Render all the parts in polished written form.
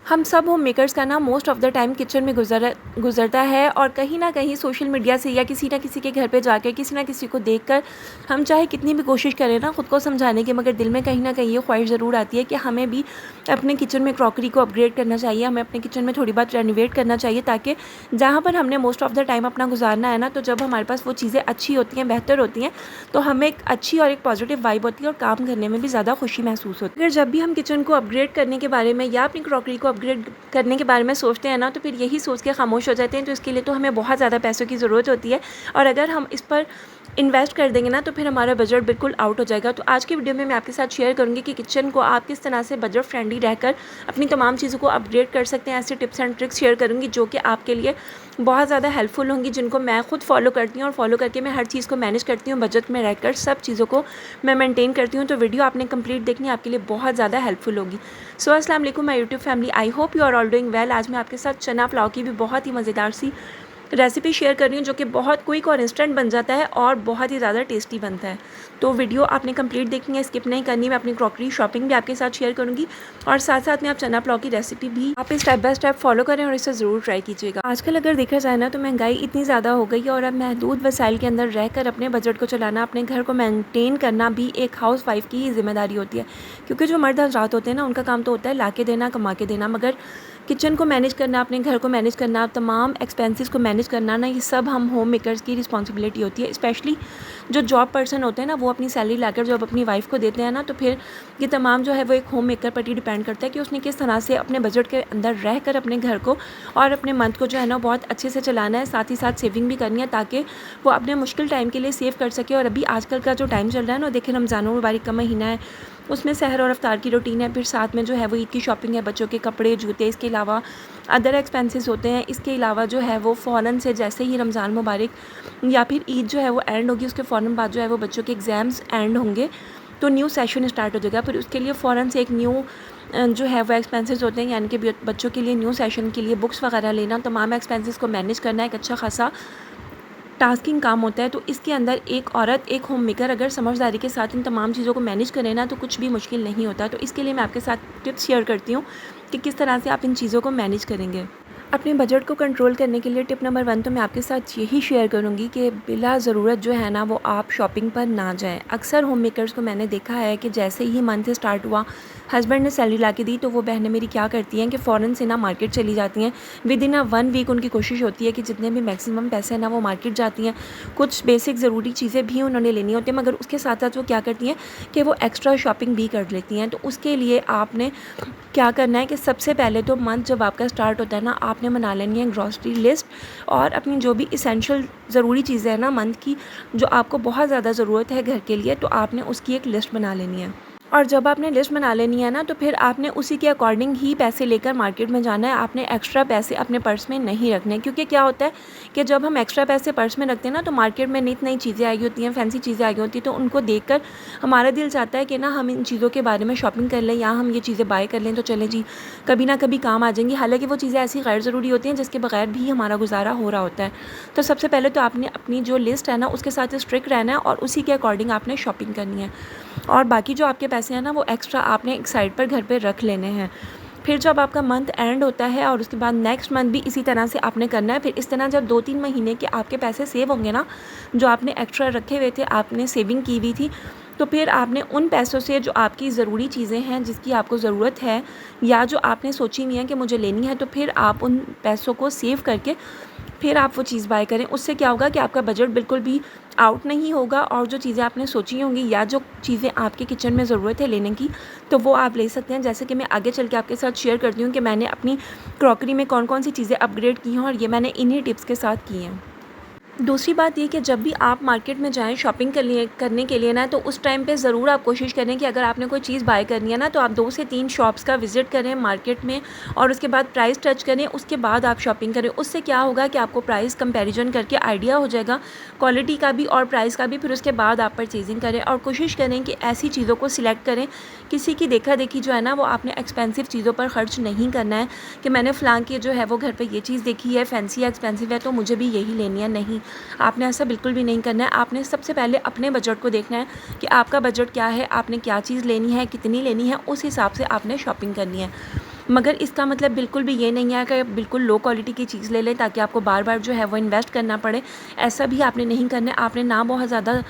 हम सब home makers का ना most of the time kitchen में गुज़रता है और कहीं न कहीं सोशल मीडिया से या किसी न किसी के घर पे जाकर किसी न किसी को देखकर हम चाहे कितनी भी कोशिश करें ना खुद को समझाने की, मगर दिल में कहीं न कहीं ये ख्वाहिश ज़रूर आती है कि हमें भी अपने किचन में क्रॉकरी को अपग्रेड करना चाहिए, हमें अपने किचन में थोड़ी बहुत रेनोवेट करना चाहिए, ताकि जहाँ पर हमने मोस्ट ऑफ़ द टाइम अपना गुज़ारना है ना, तो जब हमारे पास वो चीज़ें अच्छी होती हैं, बेहतर होती हैं, तो हमें एक अच्छी और एक पॉजिटिव वाइब होती है और काम करने में भी ज़्यादा खुशी महसूस होती है। अगर जब भी हम किचन को अपग्रेड करने के बारे में या अपनी क्रॉकरी को अपग्रेड करने के बारे में सोचते हैं ना, तो फिर यही सोच के खामोश हो जाते हैं। तो इसके लिए तो हमें बहुत ज़्यादा पैसों की ज़रूरत होती है, और अगर हम इस पर इन्वेस्ट कर देंगे ना, तो फिर हमारा बजट बिल्कुल आउट हो जाएगा। तो आज की वीडियो में मैं आपके साथ शेयर करूंगी कि किचन को आप किस तरह से बजट फ्रेंडली रहकर अपनी तमाम चीज़ों को अपग्रेड कर सकते हैं। ऐसे टिप्स एंड ट्रिक्स शेयर करूंगी जो कि आपके लिए बहुत ज़्यादा हेल्पफुल होंगी, जिनको मैं खुद फॉलो करती हूँ और फॉलो करके मैं हर चीज़ को मैनेज करती हूँ, बजट में रहकर सब चीज़ों को मैं मेंटेन करती हूँ। तो वीडियो आपने कंप्लीट देखनी, आपके लिए बहुत ज़्यादा हेल्पफुल होगी। सो अस्सलाम वालेकुम my YouTube family, I hope you are all doing well. आज मैं आपके साथ चना पुलाव की भी बहुत ही मज़ेदार सी रेसिपी शेयर कर रही हूँ, जो कि बहुत क्विक और इंस्टेंट बन जाता है और बहुत ही ज़्यादा टेस्टी बनता है। तो वीडियो आपने कंप्लीट देखनी है, स्किप नहीं करनी। मैं अपनी क्रॉकरी शॉपिंग भी आपके साथ शेयर करूँगी और साथ साथ में आप चना पुलाव की रेसिपी भी आप स्टेप बाय स्टेप फॉलो करें और इसे ज़रूर ट्राई कीजिएगा। आजकल अगर देखा जाए ना, तो महंगाई इतनी ज़्यादा हो गई है और अब महदूद वसाइल के अंदर रहकर अपने बजट को चलाना, अपने घर को मेनटेन करना भी एक हाउस वाइफ की ही जिम्मेदारी होती है। क्योंकि जो मर्द हज़रात होते हैं ना, उनका काम तो होता है ला के देना, कमा के देना, मगर किचन को मैनेज करना, अपने घर को मैनेज करना, तमाम एक्सपेंसेस को मैनेज करना ना, ये सब हम होम मेकर्स की रिस्पॉन्सिबिलिटी होती है। स्पेशली जो जॉब पर्सन होते हैं ना, वो अपनी सैलरी लाकर जब अपनी वाइफ को देते हैं ना, तो फिर ये तमाम जो है वो एक होम मेकर पर ही डिपेंड करता है कि उसने किस तरह से अपने बजट के अंदर रह कर अपने घर को और अपने मंथ को जो है ना बहुत अच्छे से चलाना है। साथ ही साथ सेविंग भी करनी है, ताकि वो अपने मुश्किल टाइम के लिए सेव कर सके। और अभी आजकल का जो टाइम चल रहा है ना, देखिए रमज़ान मुबारक का महीना है, उसमें सहर और अफ्तार की रूटीन है, फिर साथ में जो है वो ईद की शॉपिंग है, बच्चों के कपड़े, जूते, इसके अलावा अदर एक्सपेंसेस होते हैं। इसके अलावा जो है वो फ़ौरन से जैसे ही रमज़ान मुबारक या फिर ईद जो है वो एंड होगी, उसके फ़ौरन बाद जो है वो बच्चों के एग्ज़ाम्स एंड होंगे, तो न्यू सेशन स्टार्ट हो जाएगा। फिर उसके लिए फ़ौरन से एक न्यू जो है वो एक्सपेंसेस होते हैं, यानी कि बच्चों के लिए न्यू सेशन के लिए बुक्स वगैरह लेना, तमाम एक्सपेंसेस को मैनेज करना एक अच्छा खासा टास्किंग काम होता है। तो इसके अंदर एक औरत, एक होम मेकर अगर समझदारी के साथ इन तमाम चीज़ों को मैनेज करें ना, तो कुछ भी मुश्किल नहीं होता। तो इसके लिए मैं आपके साथ टिप्स शेयर करती हूँ कि किस तरह से आप इन चीज़ों को मैनेज करेंगे। अपने बजट को कंट्रोल करने के लिए टिप नंबर 1 तो मैं आपके साथ यही शेयर करूँगी कि बिला ज़रूरत जो है ना, वो आप शॉपिंग पर ना जाएँ। अक्सर होम मेकर्स को मैंने देखा है कि जैसे ही मंथ स्टार्ट हुआ, हस्बैंड ने सैलरी ला के दी, तो वो बहनें मेरी क्या करती हैं कि फ़ौरन से ना मार्केट चली जाती हैं। विद इन 1 वीक उनकी कोशिश होती है कि जितने भी मैक्सिमम पैसे हैं ना, वो मार्केट जाती हैं। कुछ बेसिक ज़रूरी चीज़ें भी उन्होंने लेनी होती हैं, मगर उसके साथ साथ वो क्या करती हैं कि वो एक्स्ट्रा शॉपिंग भी कर लेती हैं। तो उसके लिए आपने क्या करना है कि सबसे पहले तो मंथ जब आपका स्टार्ट होता है ना, आपने बना लेनी है ग्रॉसरी लिस्ट, और अपनी जो भी इसेंशियल ज़रूरी चीज़ें हैं ना मंथ की, जो आपको बहुत ज़्यादा ज़रूरत है घर के लिए, तो आपने उसकी एक लिस्ट बना लेनी है। और जब आपने लिस्ट बना लेनी है ना, तो फिर आपने उसी के अकॉर्डिंग ही पैसे लेकर मार्केट में जाना है। आपने एक्स्ट्रा पैसे अपने पर्स में नहीं रखने, क्योंकि क्या होता है कि जब हम एक्स्ट्रा पैसे पर्स में रखते हैं ना, तो मार्केट में नई नई चीज़ें आई होती हैं, फैंसी चीज़ें आई होती हैं, तो उनको देखकर हमारा दिल चाहता है कि ना हम इन चीज़ों के बारे में शॉपिंग कर लें या हम ये चीज़ें बाय कर लें, तो चलें जी, कभी ना कभी काम आ जाएंगी। हालांकि वो चीज़ें ऐसी गैर ज़रूरी होती हैं जिसके बगैर भी हमारा गुजारा हो रहा होता है। तो सबसे पहले तो आपने अपनी जो लिस्ट है ना, उसके साथ स्ट्रिक्ट रहना है और उसी के अकॉर्डिंग आपने शॉपिंग करनी है। और बाकी जो आपके पैसे हैं ना, वो एक्स्ट्रा आपने एक साइड पर घर पे रख लेने हैं। फिर जब आपका मंथ एंड होता है और उसके बाद नेक्स्ट मंथ भी इसी तरह से आपने करना है। फिर इस तरह जब 2-3 महीने के आपके पैसे सेव होंगे ना, जो आपने एक्स्ट्रा रखे हुए थे, आपने सेविंग की हुई थी, तो फिर आपने उन पैसों से जो आपकी ज़रूरी चीज़ें हैं, जिसकी आपको ज़रूरत है या जो आपने सोची हुई है कि मुझे लेनी है, तो फिर आप उन पैसों को सेव करके फिर आप वो चीज़ बाय करें। उससे क्या होगा कि आपका बजट बिल्कुल भी आउट नहीं होगा, और जो चीज़ें आपने सोची होंगी या जो चीज़ें आपके किचन में ज़रूरत है लेने की, तो वो आप ले सकते हैं। जैसे कि मैं आगे चल के आपके साथ शेयर करती हूँ कि मैंने अपनी क्रॉकरी में कौन कौन सी चीज़ें अपग्रेड की हैं, और ये मैंने इन्हीं टिप्स के साथ की हैं। दूसरी बात ये कि जब भी आप मार्केट में जाएँ शॉपिंग करने के लिए ना, तो उस टाइम पे ज़रूर आप कोशिश करें कि अगर आपने कोई चीज़ बाय करनी है ना, तो आप 2 से 3 शॉप्स का विज़िट करें मार्केट में, और उसके बाद प्राइस टच करें, उसके बाद आप शॉपिंग करें। उससे क्या होगा कि आपको प्राइस कंपैरिजन करके आइडिया हो जाएगा क्वालिटी का भी और प्राइस का भी। फिर उसके बाद आप परचेजिंग करें और कोशिश करें कि ऐसी चीज़ों को सिलेक्ट करें, किसी की देखा देखी जो है ना, वो आपने एक्सपेंसिव चीज़ों पर खर्च नहीं करना है कि मैंने फ़लाँ की जो है वो घर पर ये चीज़ देखी है, फैंसी या एक्सपेंसिव है, तो मुझे भी यही लेनी है। नहीं, आपने ऐसा बिल्कुल भी नहीं करना है। आपने सबसे पहले अपने बजट को देखना है कि आपका बजट क्या है, आपने क्या चीज़ लेनी है, कितनी लेनी है, उस हिसाब से आपने शॉपिंग करनी है। मगर इसका मतलब बिल्कुल भी ये नहीं है कि बिल्कुल लो क्वालिटी की चीज़ ले लें ताकि आपको बार बार जो है वो इन्वेस्ट करना पड़े। ऐसा भी आपने नहीं करना है। आपने ना बहुत ज़्यादा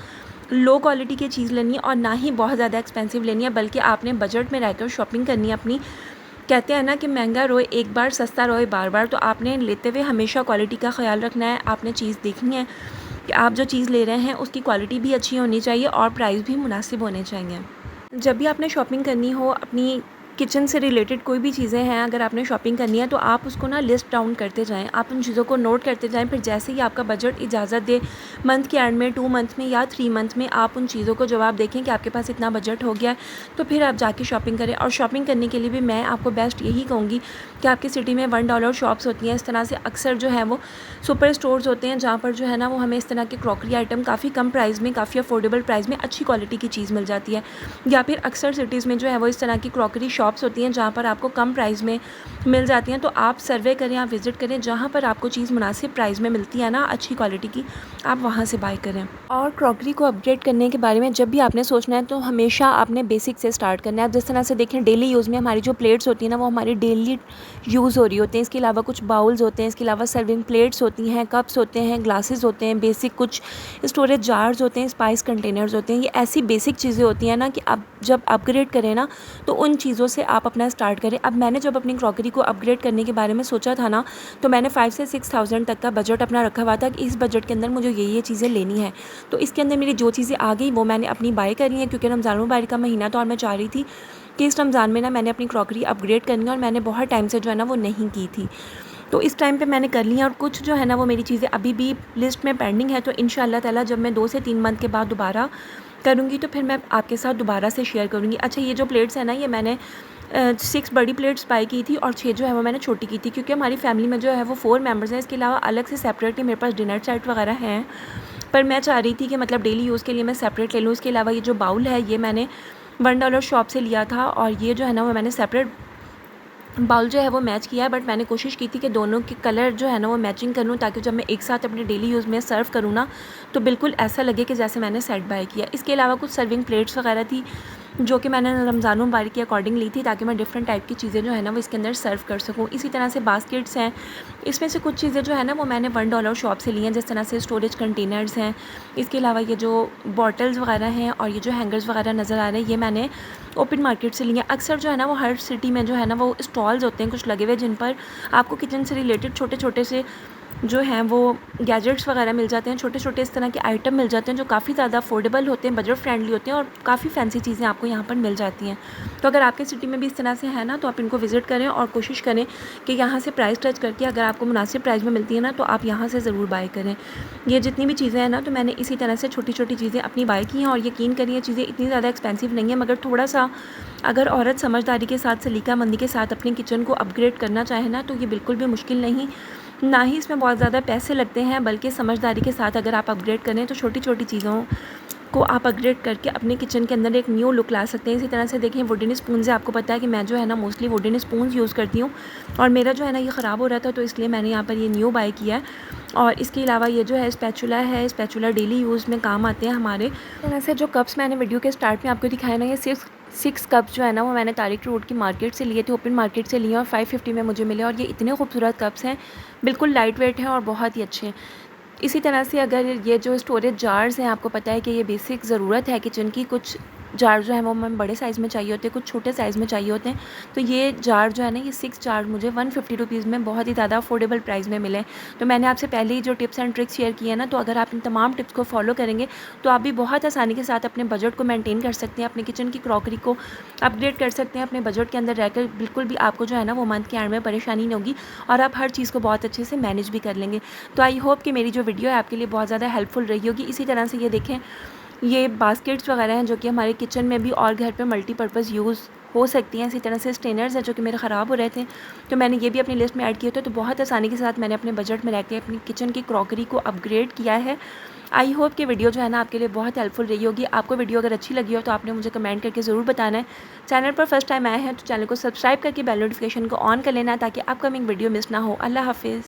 लो क्वालिटी की चीज़ लेनी है और ना ही बहुत ज़्यादा एक्सपेंसिव लेनी है, बल्कि आपने बजट में रहकर शॉपिंग करनी है अपनी। कहते हैं ना कि महंगा रोए एक बार, सस्ता रोए बार बार। तो आपने लेते हुए हमेशा क्वालिटी का ख्याल रखना है। आपने चीज़ देखनी है कि आप जो चीज़ ले रहे हैं उसकी क्वालिटी भी अच्छी होनी चाहिए और प्राइस भी मुनासिब होने चाहिए। जब भी आपने शॉपिंग करनी हो अपनी किचन से रिलेटेड कोई भी चीज़ें हैं, अगर आपने शॉपिंग करनी है तो आप उसको ना लिस्ट डाउन करते जाएं। आप उन चीज़ों को नोट करते जाएं। फिर जैसे ही आपका बजट इजाज़त दे, मंथ के एंड में, 2 मंथ में या 3 मंथ में, आप उन चीज़ों को जब आप देखें कि आपके पास इतना बजट हो गया है, तो फिर आप जाके शॉपिंग करें। और शॉपिंग करने के लिए भी मैं आपको बेस्ट यही कहूँगी कि आपकी सिटी में $1 शॉप्स होती हैं। इस तरह से अक्सर जो है वो सुपर स्टोर्स होते हैं जहाँ पर जो है ना वो हमें इस तरह के क्रॉकरी आइटम काफ़ी कम प्राइस में, काफ़ी अफोर्डेबल प्राइस में अच्छी क्वालिटी की चीज़ मिल जाती है। या फिर अक्सर सिटीज़ में जो है वो इस तरह की क्रॉकरी शॉप्स होती हैं जहाँ पर आपको कम प्राइस में मिल जाती हैं। तो आप सर्वे करें, आप विज़िट करें, जहाँ पर आपको चीज़ मुनासिब प्राइस में मिलती है ना अच्छी क्वालिटी की, आप वहाँ से बाय करें। और क्रॉकरी को अपग्रेड करने के बारे में जब भी आपने सोचना है तो हमेशा आपने बेसिक से स्टार्ट करना है। आप जिस तरह से देखें डेली यूज़ में हमारी जो प्लेट्स होती हैं ना वो हमारी डेली यूज़ हो रही होती हैं। इसके अलावा कुछ बाउल्स होते हैं, इसके अलावा सर्विंग प्लेट्स होती हैं, कप्स होते हैं, ग्लासेस होते हैं, बेसिक कुछ स्टोरेज जार्स होते हैं, स्पाइस कंटेनर्स होते हैं। ये ऐसी बेसिक चीज़ें होती हैं ना कि आप जब अपग्रेड करें ना तो उन चीज़ों से आप अपना स्टार्ट करें। अब मैंने जब अपनी क्रॉकरी को अपग्रेड करने के बारे में सोचा था ना, तो मैंने 5 से 6,000 तक का बजट अपना रखा हुआ था कि इस बजट के अंदर मुझे ये चीज़ें लेनी है। तो इसके अंदर मेरी जो चीज़ें आ गई वो मैंने अपनी बाय करी हैं, क्योंकि रमज़ान मुबारक का महीना था और मैं चाह रही थी कि इस रमज़ान में ना मैंने अपनी क्रॉकरी अपग्रेड करनी है, और मैंने बहुत टाइम से जो है ना वो नहीं की थी। तो इस टाइम पे मैंने कर लिया, और कुछ जो है ना वो मेरी चीज़ें अभी भी लिस्ट में पेंडिंग है। तो इंशाअल्लाह ताला जब मैं 2 से 3 मंथ के बाद दोबारा करूँगी तो फिर मैं आपके साथ दोबारा से शेयर करूँगी। अच्छा, ये जो प्लेट्स हैं ना, ये मैंने 6 बड़ी प्लेट्स बाय की थी और 6 जो है वो मैंने छोटी की थी, क्योंकि हमारी फैमिली में जो है वो 4 मेंबर्स हैं। इसके अलावा अलग से सेपरेटली मेरे पास डिनर सेट वगैरह हैं, पर मैं चाह रही थी कि मतलब डेली यूज़ के लिए मैं सेपरेट ले लूँ। इसके अलावा ये जो बाउल है ये मैंने $1 शॉप से लिया था, और ये जो है ना वो मैंने सेपरेट बाउल जो है वो मैच किया है। बट मैंने कोशिश की थी कि दोनों के कलर जो है ना वो मैचिंग करूँ, ताकि जब मैं एक साथ अपने डेली यूज़ में सर्व करूँ ना तो बिल्कुल ऐसा लगे कि जैसे मैंने सेट बाय किया। इसके अलावा कुछ सर्विंग प्लेट्स वगैरह थी जो कि मैंने रमज़ान मुबारक के अकॉर्डिंग ली थी, ताकि मैं डिफरेंट टाइप की चीज़ें जो है ना वो इसके अंदर सर्व कर सकूँ। इसी तरह से बास्केट्स हैं, इसमें से कुछ चीज़ें जो है ना वो मैंने $1 शॉप से ली हैं, जिस तरह से स्टोरेज कंटेनर्स हैं। इसके अलावा ये जो बॉटल्स वगैरह हैं और ये जो हैंगर्स वगैरह नज़र आ रहे हैं, ये मैंने ओपन मार्केट से लिए हैं। अक्सर जो है ना वो हर सिटी में जो है ना वो स्टॉल्स होते हैं कुछ लगे हुए, जिन पर आपको किचन से रिलेटेड छोटे छोटे से जो हैं वो गैजेट्स वगैरह मिल जाते हैं, छोटे छोटे इस तरह के आइटम मिल जाते हैं जो काफ़ी ज़्यादा अफोर्डेबल होते हैं, बजट फ्रेंडली होते हैं, और काफ़ी फैंसी चीज़ें आपको यहाँ पर मिल जाती हैं। तो अगर आपके सिटी में भी इस तरह से है ना तो आप इनको विज़िट करें और कोशिश करें कि यहाँ से प्राइस टच करके अगर आपको मुनासिब प्राइस में मिलती है ना तो आप यहाँ से ज़रूर बाय करें। ये जितनी भी चीज़ें हैं ना तो मैंने इसी तरह से छोटी छोटी चीज़ें अपनी बाय की हैं, और यकीन करिए चीज़ें इतनी ज़्यादा एक्सपेंसिव नहीं है, मगर थोड़ा सा अगर औरत समझदारी के साथ, सलीकामंदी के साथ अपने किचन को अपग्रेड करना चाहे ना तो ये बिल्कुल भी मुश्किल नहीं, ना ही इसमें बहुत ज़्यादा पैसे लगते हैं, बल्कि समझदारी के साथ अगर आप अपग्रेड करें तो छोटी छोटी चीज़ों को आप अपग्रेड करके अपने किचन के अंदर एक न्यू लुक ला सकते हैं। इसी तरह से देखें वुडन स्पून से, आपको पता है कि मैं जो है ना मोस्टली वुडन स्पून यूज़ करती हूँ, और मेरा जो है ना ये ख़राब हो रहा था, तो इसलिए मैंने यहाँ पर ये न्यू बाय किया है। और इसके अलावा ये जो है स्पैचुला है, स्पैचुला डेली यूज़ में काम आते हैं हमारे। इस तरह से जो कप्स मैंने वीडियो के स्टार्ट में आपको दिखाया ना, ये सिर्फ 6 कप्स जो है ना वो मैंने तारिक रोड की मार्केट से लिए थे, ओपन मार्केट से लिए, और 550 में मुझे मिले, और ये इतने खूबसूरत कप्स हैं, बिल्कुल लाइट वेट हैं और बहुत ही अच्छे हैं। इसी तरह से अगर ये जो स्टोरेज जार्स हैं, आपको पता है कि ये बेसिक ज़रूरत है किचन की, कुछ जार जो है वो हमें बड़े साइज़ में चाहिए होते हैं, कुछ छोटे साइज़ में चाहिए होते हैं। तो ये जार जो है ना, ये 6 जार मुझे 150 रुपीज़ में बहुत ही ज़्यादा अफोर्डेबल प्राइस में मिले। तो मैंने आपसे पहले ही जो टिप्स एंड ट्रिक्स शेयर किए हैं ना, तो अगर आप इन तमाम टिप्स को फॉलो करेंगे तो आप भी बहुत आसानी के साथ अपने बजट को मेंटेन कर सकते हैं, अपने किचन की क्रॉकरी को अपग्रेड कर सकते हैं अपने बजट के अंदर रहकर। बिल्कुल भी आपको जो है ना वो मंथ के एंड में परेशानी नहीं होगी, और आप हर चीज़ को बहुत अच्छे से मैनेज भी कर लेंगे। तो आई होप कि मेरी जो वीडियो है आपके लिए बहुत ज़्यादा हेल्पफुल रही होगी। इसी तरह से ये देखें, ये बास्केट्स वगैरह हैं जो कि हमारे किचन में भी और घर पे मल्टीपर्पज़ यूज़ हो सकती हैं। इसी तरह से स्टेनर्स हैं जो कि मेरे ख़राब हो रहे थे, तो मैंने ये भी अपनी लिस्ट में ऐड किए थे। तो बहुत आसानी के साथ मैंने अपने बजट में रह के अपनी किचन की क्रॉकरी को अपग्रेड किया है। आई होप कि वीडियो जो है ना आपके लिए बहुत हेल्पफुल रही होगी। आपको वीडियो अगर अच्छी लगी हो तो आपने मुझे कमेंट करके ज़रूर बताना है। चैनल पर फर्स्ट टाइम आए हैं तो चैनल को सब्सक्राइब करके बेल नोटिफिकेशन को ऑन कर लेना, ताकि अपकमिंग वीडियो मिस ना हो। अल्लाह हाफिज़।